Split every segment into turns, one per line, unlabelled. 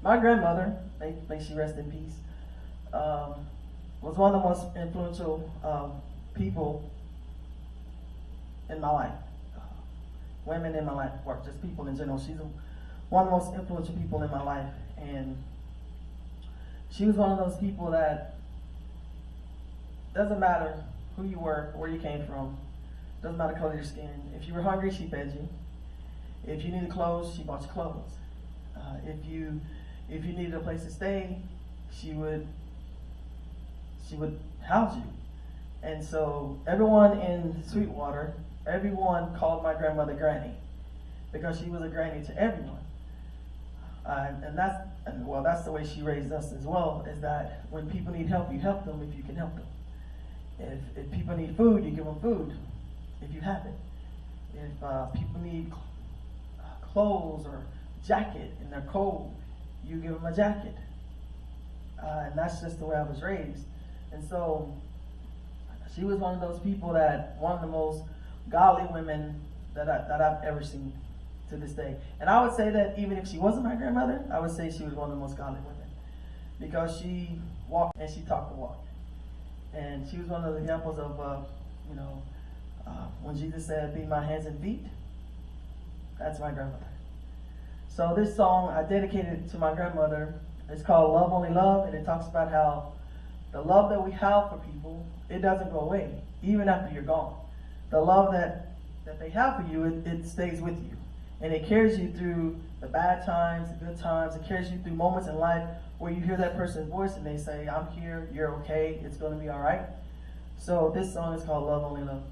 my grandmother, may she rest in peace, was one of the most influential people in my life. Women in my life, or just people in general. She's one of the most influential people in my life, and she was one of those people that doesn't matter who you were, where you came from, doesn't matter the color of your skin. If you were hungry, she fed you. If you needed clothes, she bought you clothes. If you needed a place to stay, she would house you. And so everyone in Sweetwater, everyone called my grandmother Granny, because she was a granny to everyone. And that's the way she raised us as well, is that when people need help, you help them if you can help them. If people need food, you give them food if you have it. If people need clothes or jacket and they're cold, you give them a jacket. And that's just the way I was raised. And so she was one of those people one of the most godly women that I've ever seen to this day. And I would say that even if she wasn't my grandmother, I would say she was one of the most godly women, because she walked and she talked the walk. And she was one of the examples of, when Jesus said, "Be my hands and feet," that's my grandmother. So this song I dedicated to my grandmother. It's called "Love Only Love," and it talks about how the love that we have for people, it doesn't go away, even after you're gone. The love that they have for you, it stays with you. And it carries you through the bad times, the good times. It carries you through moments in life where you hear that person's voice and they say, "I'm here, you're okay, it's going to be all right." So this song is called "Love Only Love."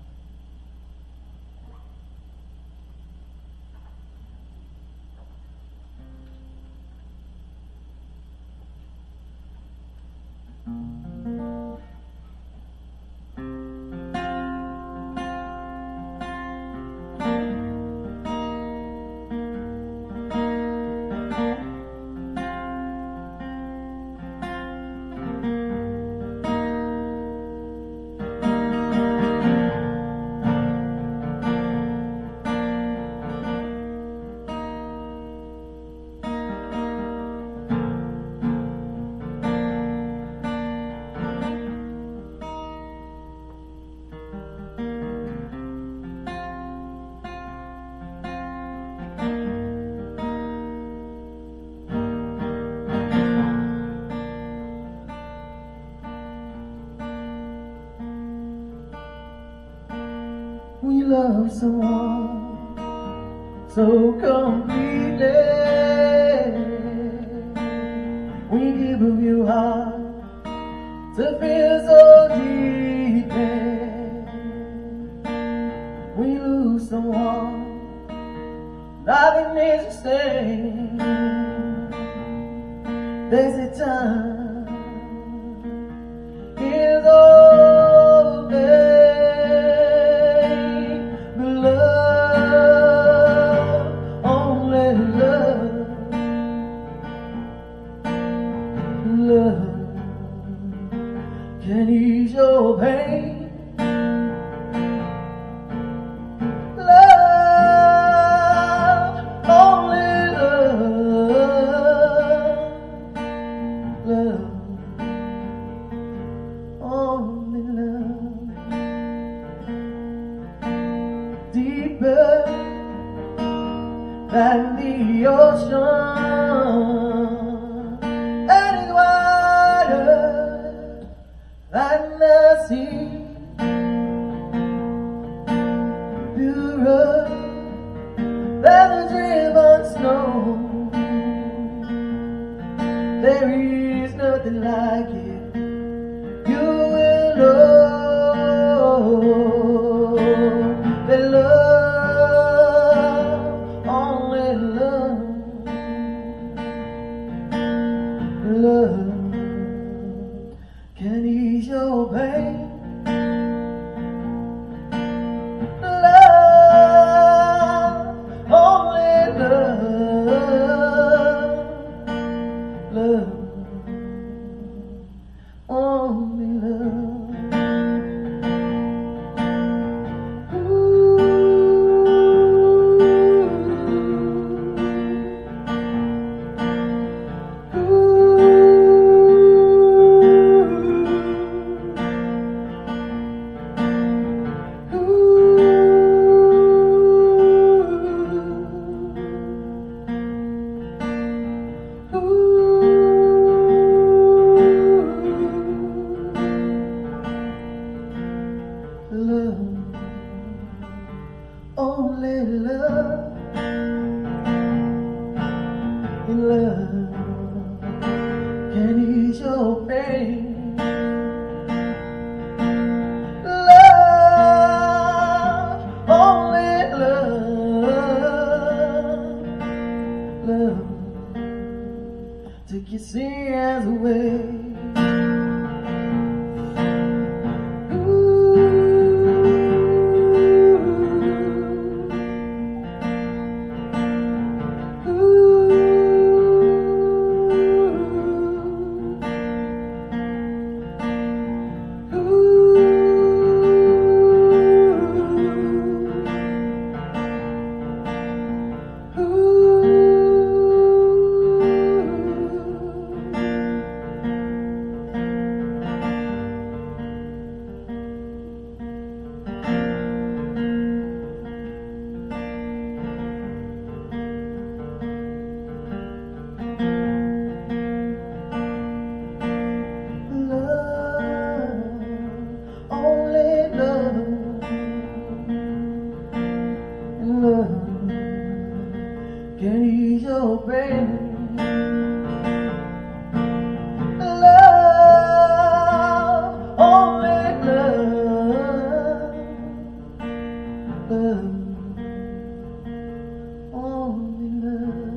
We love someone so completely, we give of your heart to feel so deeply. We lose someone, nothing is the same. There's a time, is all there. Can ease your pain. Love, only love. Love, only love. Deeper than the ocean, and it's wider than the sea, purer than the driven snow. There is nothing like it. You will know that love, only love, love can ease your pain. Love, only love, love, only love. Ooh. can ease your pain. Love, only love, take your sins away. Can ease your pain. Love, only love, only love.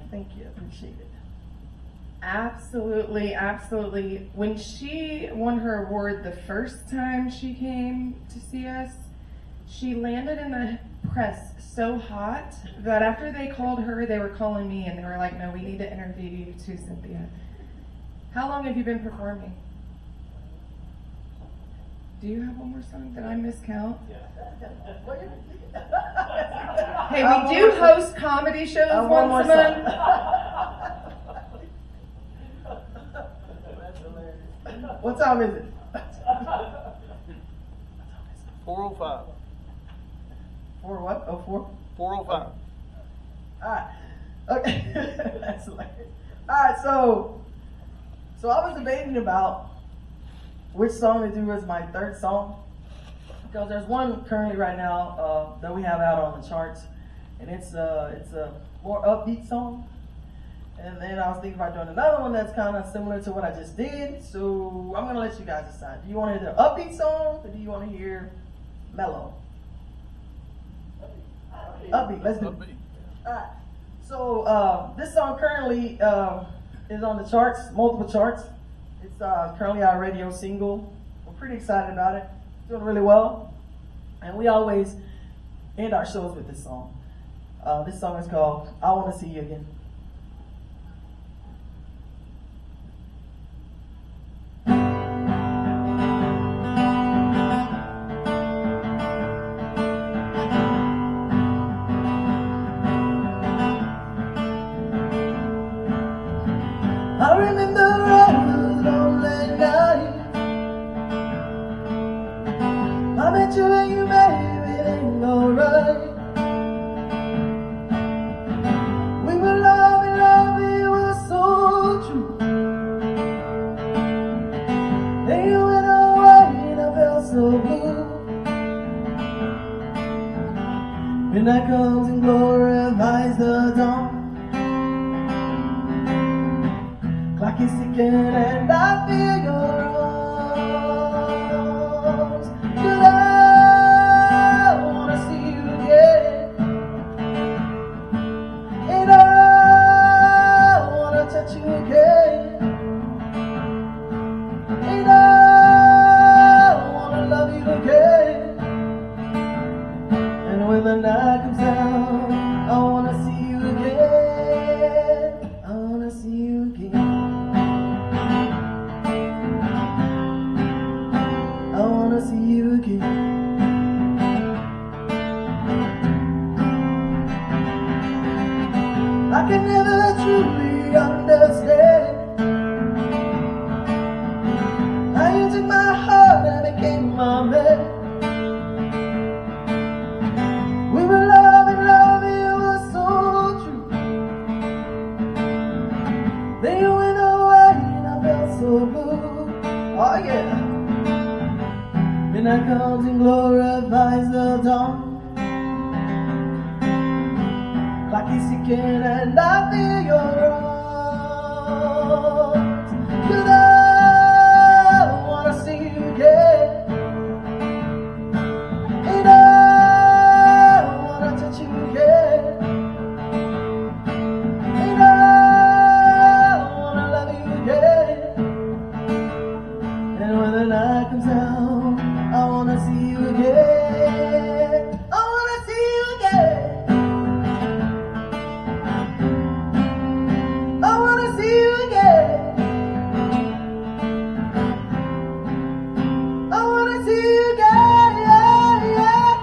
Thank you, appreciate it.
Absolutely, absolutely. When she won her award the first time she came to see us, she landed in the press so hot that after they called her, they were calling me and they were like, no, we need to interview you too, Cynthia. How long have you been performing? Do you have one more song? Did I miscount? Hey, we do host comedy shows once a month.
What time is it?
4:05.
4 what? Oh, 4?
4:05.
Alright. Okay. That's hilarious. Alright, so I was debating about which song to do as my third song. Because there's one currently right now that we have out on the charts. And it's a more upbeat song. And then I was thinking about doing another one that's kind of similar to what I just did. So I'm going to let you guys decide. Do you want to hear the upbeat song or do you want to hear mellow? Upbeat. Let's do it. All right. So this song currently is on the charts, multiple charts. It's currently our radio single. We're pretty excited about it. It's doing really well. And we always end our shows with this song. This song is called I Want to See You Again. I remember all those lonely nights. I met you and you made everything alright. We were loving, it was so true. Then you went away and I felt so blue. Midnight comes and glorifies the dawn. Clock is ticking and I feel your arms. 'Cause I wanna see you again. And I wanna touch you again. And I wanna love you again. And when the night comes down, I wanna see you again. I wanna see you again. See you again. I can never truly understand how you took my heart and became my man. We were loving, it was so true. Then you went away and I felt so blue. Oh yeah. Midnight comes and glory butterflies the dawn. Clock is ticking and I feel your arms. 'Cause I wanna see you again, and I wanna touch you again, and I wanna love you again. And when the night comes down, I wanna see you again. I wanna see you again. I wanna see you again. I wanna see you again. Yeah, yeah, yeah.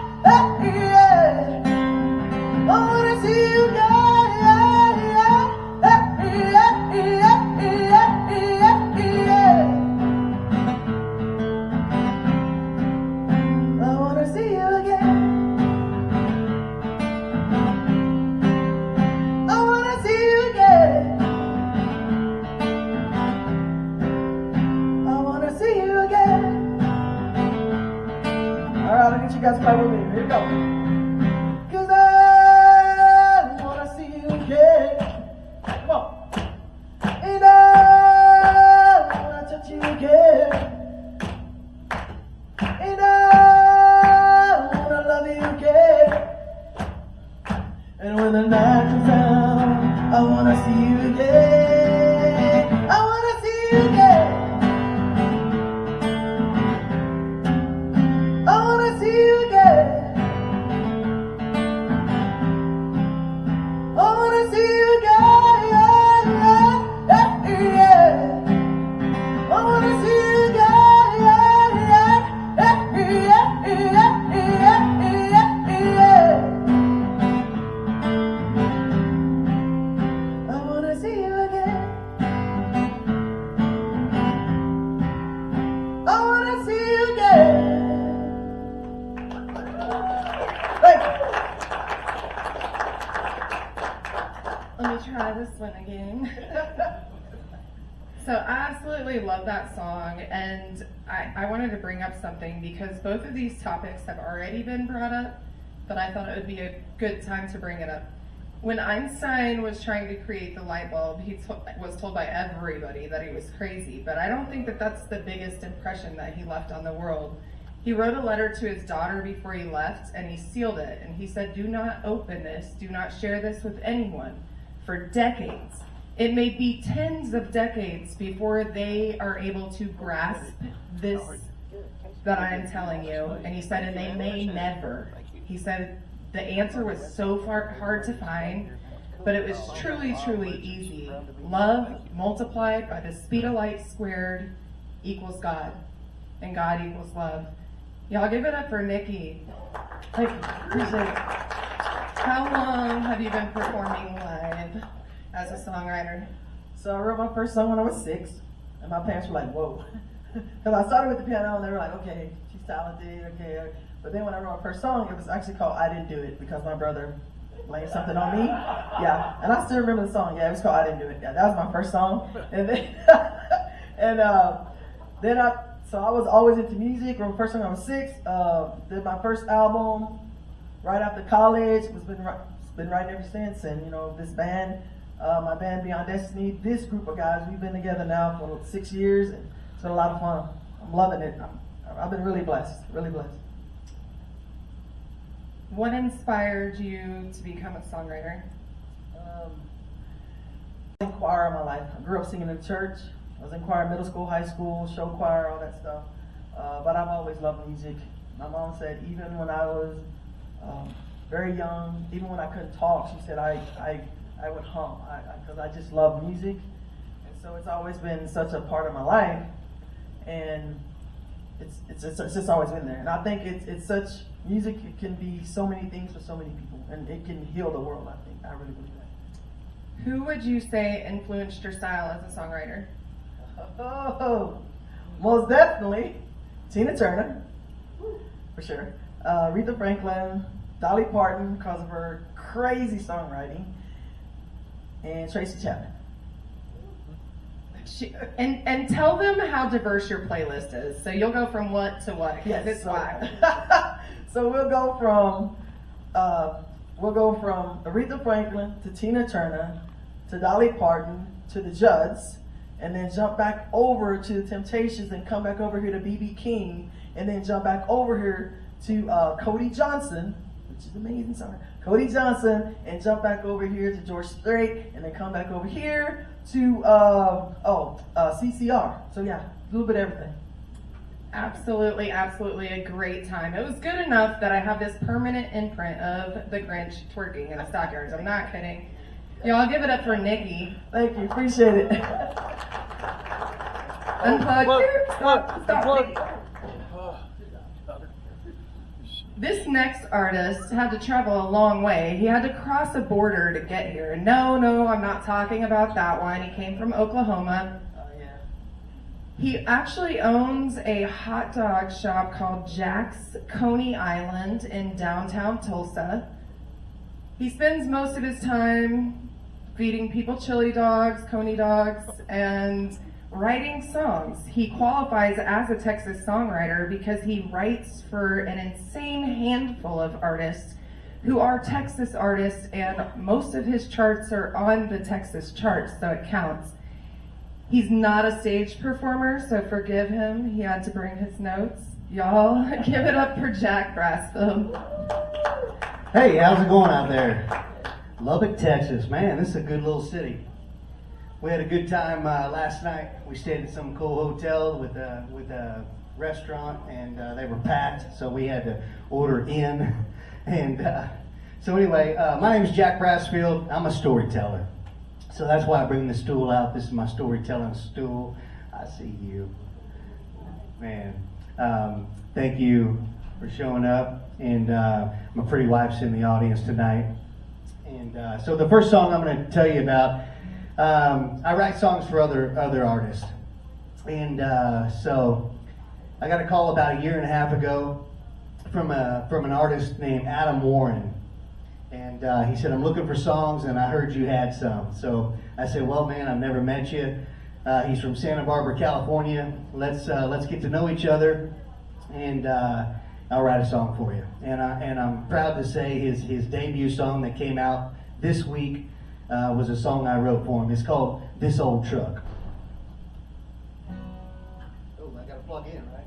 I wanna see you again. Yeah, yeah, yeah, yeah, yeah. I wanna see you again. I wanna see you again. I wanna see you again. Alright, I'll get you guys part with me. Here we go. 'Cause I wanna see you again. Come on. And I wanna touch you again. And I wanna love you again. And when the night comes down, I wanna see you again. I wanna see you again. I wanna see you again. I wanna see you again. Yeah, yeah, yeah. I wanna see you again. Yeah, yeah, yeah. I wanna see you again. I wanna see you again. Thank you.
Let me try this one again. So I absolutely love that song, and I wanted to bring up something because both of these topics have already been brought up, but I thought it would be a good time to bring it up. When Einstein was trying to create the light bulb, he was told by everybody that he was crazy, but I don't think that that's the biggest impression that he left on the world. He wrote a letter to his daughter before he left, and he sealed it, and he said, "Do not open this, do not share this with anyone for decades." It may be tens of decades before they are able to grasp this that I am telling you. And he said, and they may never. He said the answer was so hard to find, but it was truly, truly easy. Love multiplied by the speed of light squared equals God, and God equals love. Y'all give it up for Nikki.
Thank you. Appreciate it.
How long have you been performing live as a songwriter?
So I wrote my first song when I was 6, and my parents were like, whoa. Because I started with the piano, and they were like, okay, she's talented, okay. But then when I wrote my first song, it was actually called I Didn't Do It, because my brother blamed something on me. Yeah, and I still remember the song. Yeah, it was called I Didn't Do It. Yeah, that was my first song. And then, so I was always into music. Wrote my first song when I was 6. Did my first album right after college. Been writing ever since. And you know, this band, my band Beyond Destiny, this group of guys, we've been together now for 6 years, and it's been a lot of fun. I'm loving it. I've been really blessed, really blessed.
What inspired you to become a songwriter?
I was in choir all my life. I grew up singing in church. I was in choir middle school, high school, show choir, all that stuff. But I've always loved music. My mom said even when I was very young, even when I couldn't talk, she said I would hum because I just love music. And so it's always been such a part of my life. And it's just always been there. And I think it's such, music can be so many things for so many people. And it can heal the world, I think. I really believe that.
Who would you say influenced your style as a songwriter?
Oh, most definitely Tina Turner, for sure. Aretha Franklin, Dolly Parton because of her crazy songwriting, and Tracy Chapman.
And tell them how diverse your playlist is. So you'll go from what to what, because it's wild.
So we'll go from Aretha Franklin to Tina Turner to Dolly Parton to the Judds, and then jump back over to the Temptations and come back over here to B.B. King, and then jump back over here to Cody Johnson, which is amazing, sorry. Cody Johnson, and jump back over here to George Strait, and then come back over here to CCR. So yeah, a little bit of everything.
Absolutely, absolutely a great time. It was good enough that I have this permanent imprint of the Grinch twerking in the stockyards. I'm not kidding. Y'all give it up for Nikki.
Thank you, appreciate it.
Unplug. Stop.
Unplug.
This next artist had to travel a long way. He had to cross a border to get here. No, I'm not talking about that one. He came from Oklahoma. He actually owns a hot dog shop called Jack's Coney Island in downtown Tulsa. He spends most of his time feeding people chili dogs, coney dogs, and writing songs. He qualifies as a Texas songwriter because he writes for an insane handful of artists who are Texas artists, and most of his charts are on the Texas charts, so it counts. He's not a stage performer, so forgive him. He had to bring his notes. Y'all, give it up for Jack Brassfield.
Hey, how's it going out there? Lubbock, Texas. Man, this is a good little city. We had a good time last night. We stayed at some cool hotel with a restaurant, and they were packed, so we had to order in. And so anyway, my name is Jack Brassfield. I'm a storyteller. So that's why I bring the stool out. This is my storytelling stool. I see you. Man, thank you for showing up. And my pretty wife's in the audience tonight. And so the first song I'm going to tell you about, I write songs for other artists. And so I got a call about a year and a half ago from an artist named Adam Warren. And he said, I'm looking for songs, and I heard you had some. So I said, well, man, I've never met you. He's from Santa Barbara, California. Let's get to know each other, and I'll write a song for you. And I'm proud to say his debut song that came out this week was a song I wrote for him. It's called This Old Truck. Oh, I got to plug in, right?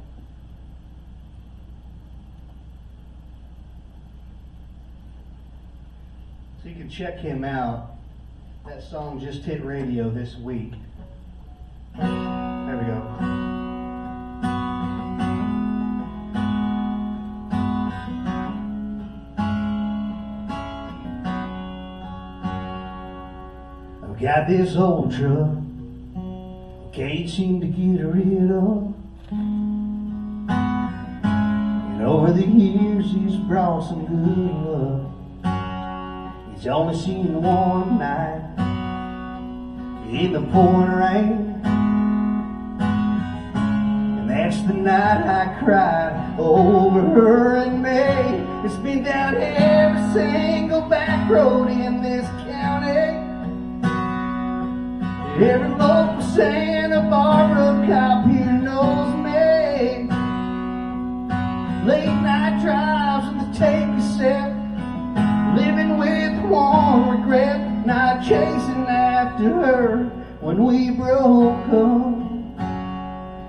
So you can check him out. That song just hit radio this week. There we go. I've got this old truck, can't seem to get rid of. And over the years he's brought some good luck. He's only seen one night in the pouring rain, and that's the night I cried over her and me. It's been down every single back road in this county, every local Santa Barbara cop here knows me. Late night drives with the tape cassette, living with one regret, not chasing after her when we broke up.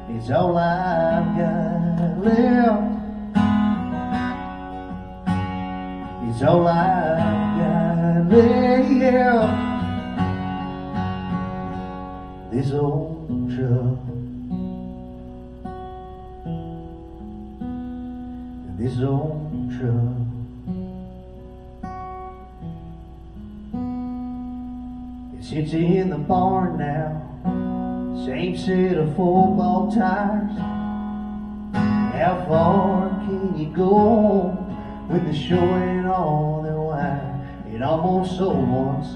It's all I've got left. It's all I've got left. This old truck, this old truck. Sits in the barn now, same set of football tires. How far can you go with the show ain't on the wire? It almost sold once,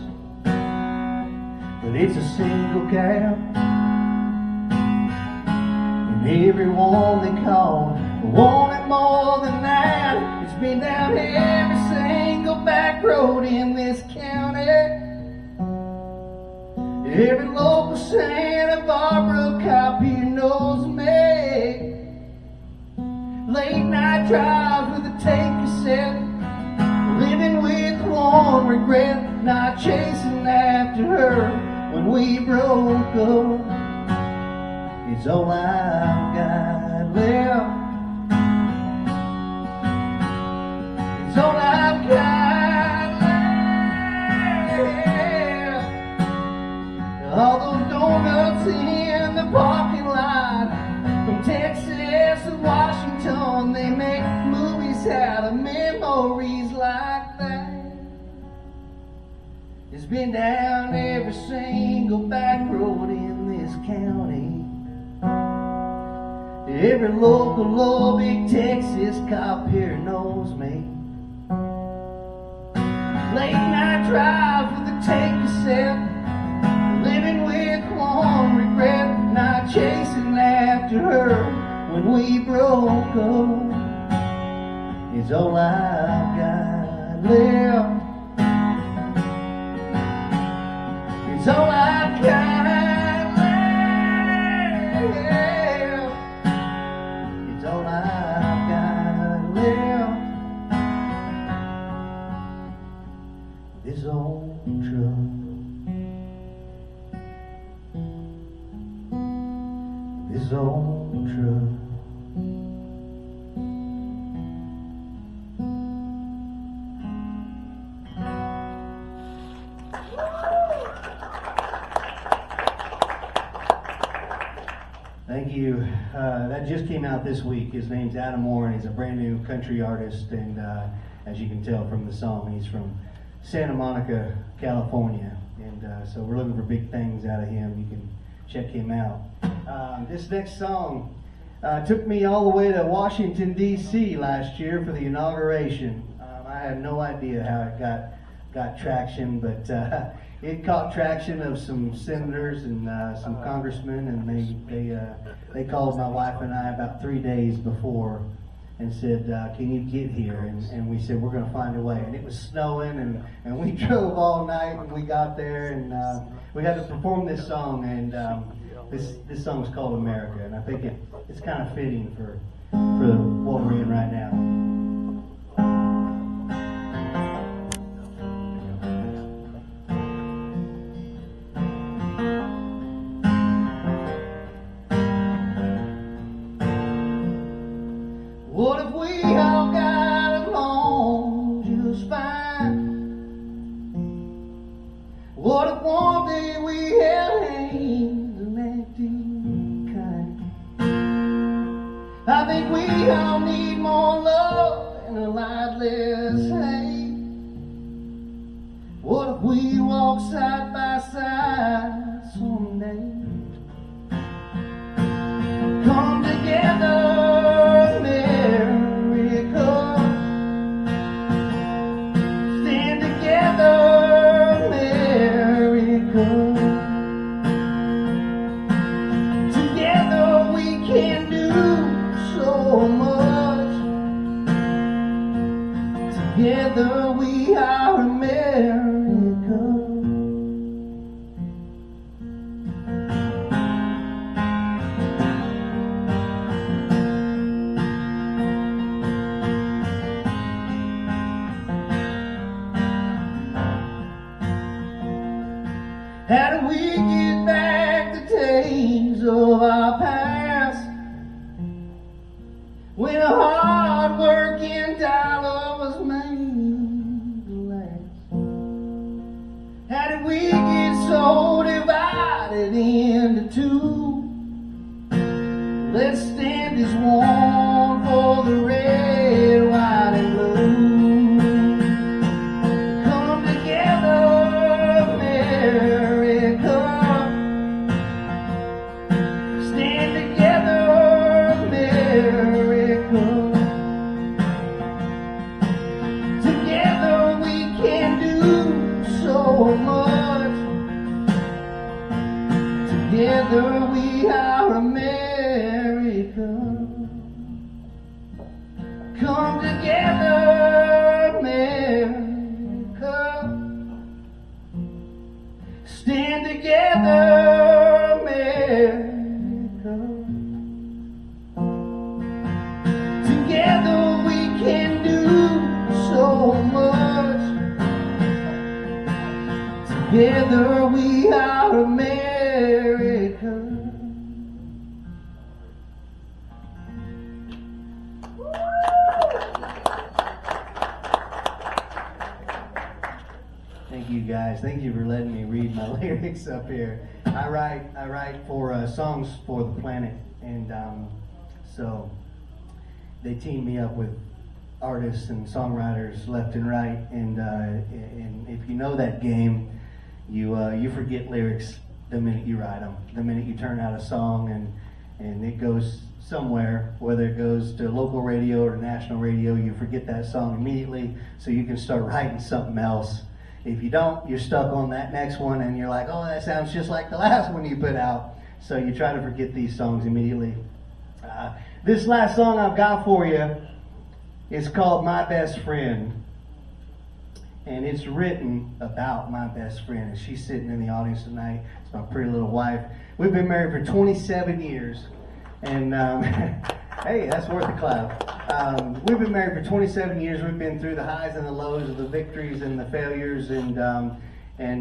but it's a single cab, and everyone they called wanted more than that. It's been down every single back road in this county, every local Santa Barbara cop here knows me. Late night drives with a take we broke up, it's all I've got left. It's all I've got left. All those donuts in the parking lot, from Texas to Washington, they make movies out of memories like that. It's been down every single back road in this county. Every local big Texas cop here knows me. Late night drive with a tape cassette, living with one regret, not chasing after her when we broke up. It's all I've got left. It's all I've got left. It's all I've got left. This old truck. This old truck. Thank you. That just came out this week. His name's Adam Moore, and he's a brand new country artist. And as you can tell from the song, he's from Santa Monica, California. And so we're looking for big things out of him. You can check him out. This next song took me all the way to Washington, D.C. last year for the inauguration. I had no idea how it got traction, but it caught traction of some senators and some congressmen, and they called my wife and I about 3 days before and said, can you get here? And we said, we're going to find a way. And it was snowing, and we drove all night, and we got there, and we had to perform this song, and this song is called America, and I think it's kind of fitting for what we're in right now. What if we all got along just fine? What if one day we held hands and acted kind? I think we all need more love and a lot less hate. What if we walk side by side someday? Come together, together we can do so much. Together we are America. How do we get back the days of our past, when a hard-working dollar was made to last? How did we get so divided into two? Let's stand as one for the red, white, and blue. Come together, America. Stand together, America. Together we can do so much. Together we are America. Come together, America. Stand together, America. Together we can do so much. Together we are America. Thank you guys. Thank you for letting me read my lyrics up here. I write for songs for the planet, and so they team me up with artists and songwriters left and right. And if you know that game, you forget lyrics the minute you write them. The minute you turn out a song and it goes somewhere, whether it goes to local radio or national radio, you forget that song immediately, so you can start writing something else. If you don't, you're stuck on that next one, and you're like, oh, that sounds just like the last one you put out. So you try to forget these songs immediately. This last song I've got for you is called My Best Friend. And it's written about my best friend. And she's sitting in the audience tonight. It's my pretty little wife. We've been married for 27 years. And hey, that's worth a clap. We've been married for 27 years. We've been through the highs and the lows, of the victories and the failures. And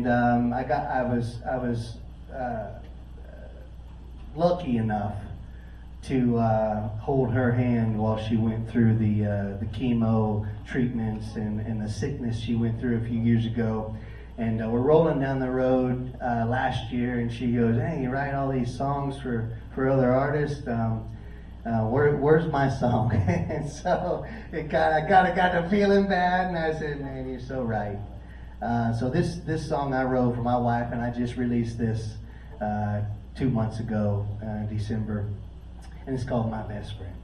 I was lucky enough to hold her hand while she went through the chemo treatments and the sickness she went through a few years ago. And we're rolling down the road last year, and she goes, "Hey, you write all these songs for other artists. Where's my song?" And so it kind of got to feeling bad, and I said, "Man, you're so right." So this song I wrote for my wife, and I just released this 2 months ago, December, and it's called My Best Friend.